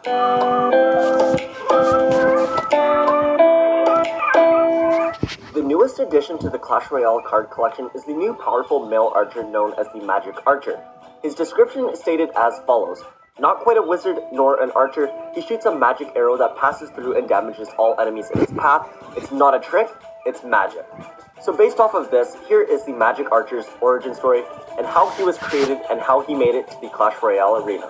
The newest addition to the Clash Royale card collection is the new powerful male archer known as the Magic Archer. His description is stated as follows. Not quite a wizard nor an archer, he shoots a magic arrow that passes through and damages all enemies in its path. It's not a trick, it's magic. So based off of this, here is the Magic Archer's origin story and how he was created and how he made it to the Clash Royale arena.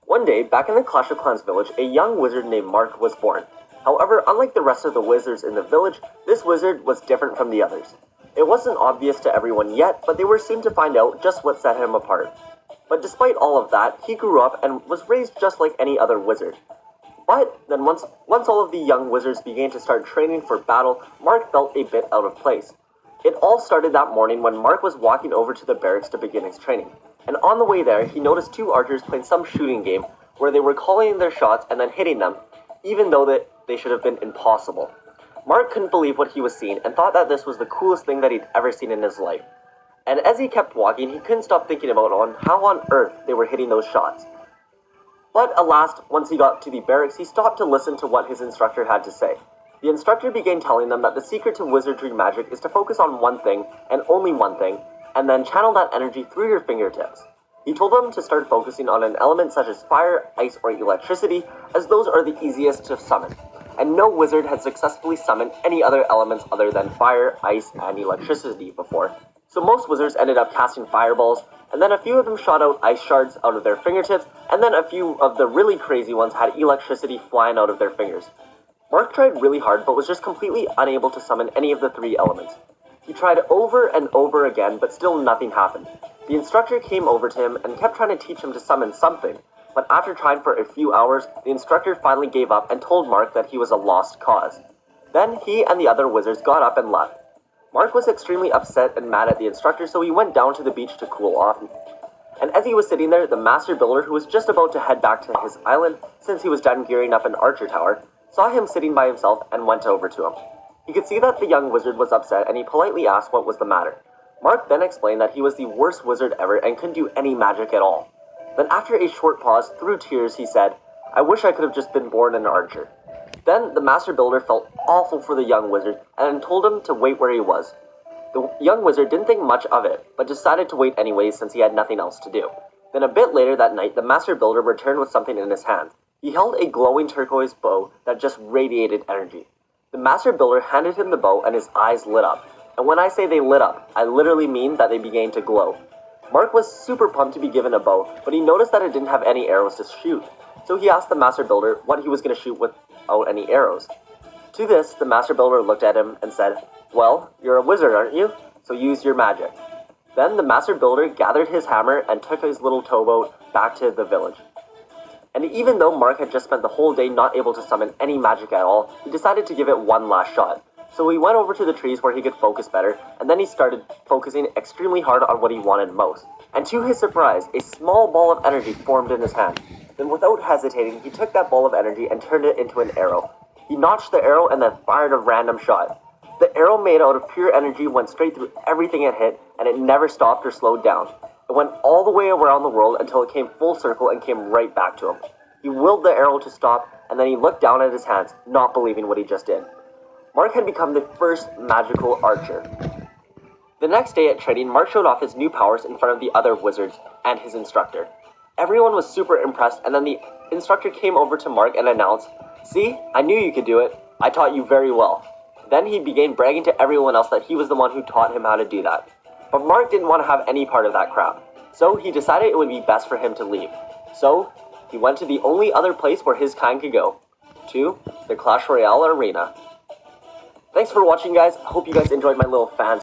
One day, back in the Clash of Clans village, a young wizard named Mark was born. However, unlike the rest of the wizards in the village, this wizard was different from the others. It wasn't obvious to everyone yet, but they were soon to find out just what set him apart. But despite all of that, he grew up and was raised just like any other wizard. But then once all of the young wizards began to start training for battle, Mark felt a bit out of place. It all started that morning when Mark was walking over to the barracks to begin his training. And on the way there, he noticed two archers playing some shooting game where they were calling their shots and then hitting them, even though they should have been impossible. Mark couldn't believe what he was seeing and thought that this was the coolest thing that he'd ever seen in his life. And as he kept walking, he couldn't stop thinking about how on earth they were hitting those shots. But alas, once he got to the barracks, he stopped to listen to what his instructor had to say. The instructor began telling them that the secret to wizardry magic is to focus on one thing, and only one thing, and then channel that energy through your fingertips. He told them to start focusing on an element such as fire, ice, or electricity, as those are the easiest to summon. And no wizard had successfully summoned any other elements other than fire, ice, and electricity before. So most wizards ended up casting fireballs, and then a few of them shot out ice shards out of their fingertips, and then a few of the really crazy ones had electricity flying out of their fingers. Mark tried really hard, but was just completely unable to summon any of the three elements. He tried over and over again, but still nothing happened. The instructor came over to him and kept trying to teach him to summon something, but after trying for a few hours, the instructor finally gave up and told Mark that he was a lost cause. Then he and the other wizards got up and left. Mark was extremely upset and mad at the instructor, so he went down to the beach to cool off. And as he was sitting there, the master builder, who was just about to head back to his island since he was done gearing up an archer tower, saw him sitting by himself and went over to him. He could see that the young wizard was upset, and he politely asked what was the matter. Mark then explained that he was the worst wizard ever and couldn't do any magic at all. Then after a short pause, through tears, he said, "I wish I could have just been born an archer." Then the master builder felt awful for the young wizard and told him to wait where he was. The young wizard didn't think much of it, but decided to wait anyways since he had nothing else to do. Then a bit later that night, the master builder returned with something in his hand. He held a glowing turquoise bow that just radiated energy. The master builder handed him the bow and his eyes lit up. And when I say they lit up, I literally mean that they began to glow. Mark was super pumped to be given a bow, but he noticed that it didn't have any arrows to shoot. So he asked the master builder what he was going to shoot without any arrows. To this, the master builder looked at him and said, "Well, you're a wizard, aren't you? So use your magic." Then the master builder gathered his hammer and took his little towboat back to the village. And even though Mark had just spent the whole day not able to summon any magic at all, he decided to give it one last shot. So he went over to the trees where he could focus better, and then he started focusing extremely hard on what he wanted most. And to his surprise, a small ball of energy formed in his hand. Then without hesitating, he took that ball of energy and turned it into an arrow. He notched the arrow and then fired a random shot. The arrow made out of pure energy went straight through everything it hit, and it never stopped or slowed down. It went all the way around the world until it came full circle and came right back to him. He willed the arrow to stop, and then he looked down at his hands, not believing what he just did. Mark had become the first magical archer. The next day at training, Mark showed off his new powers in front of the other wizards and his instructor. Everyone was super impressed, and then the instructor came over to Mark and announced, "See, I knew you could do it. I taught you very well." Then he began bragging to everyone else that he was the one who taught him how to do that. But Mark didn't want to have any part of that crap, so he decided it would be best for him to leave. So he went to the only other place where his kind could go, to the Clash Royale arena. Thanks for watching, guys. I hope you guys enjoyed my little fan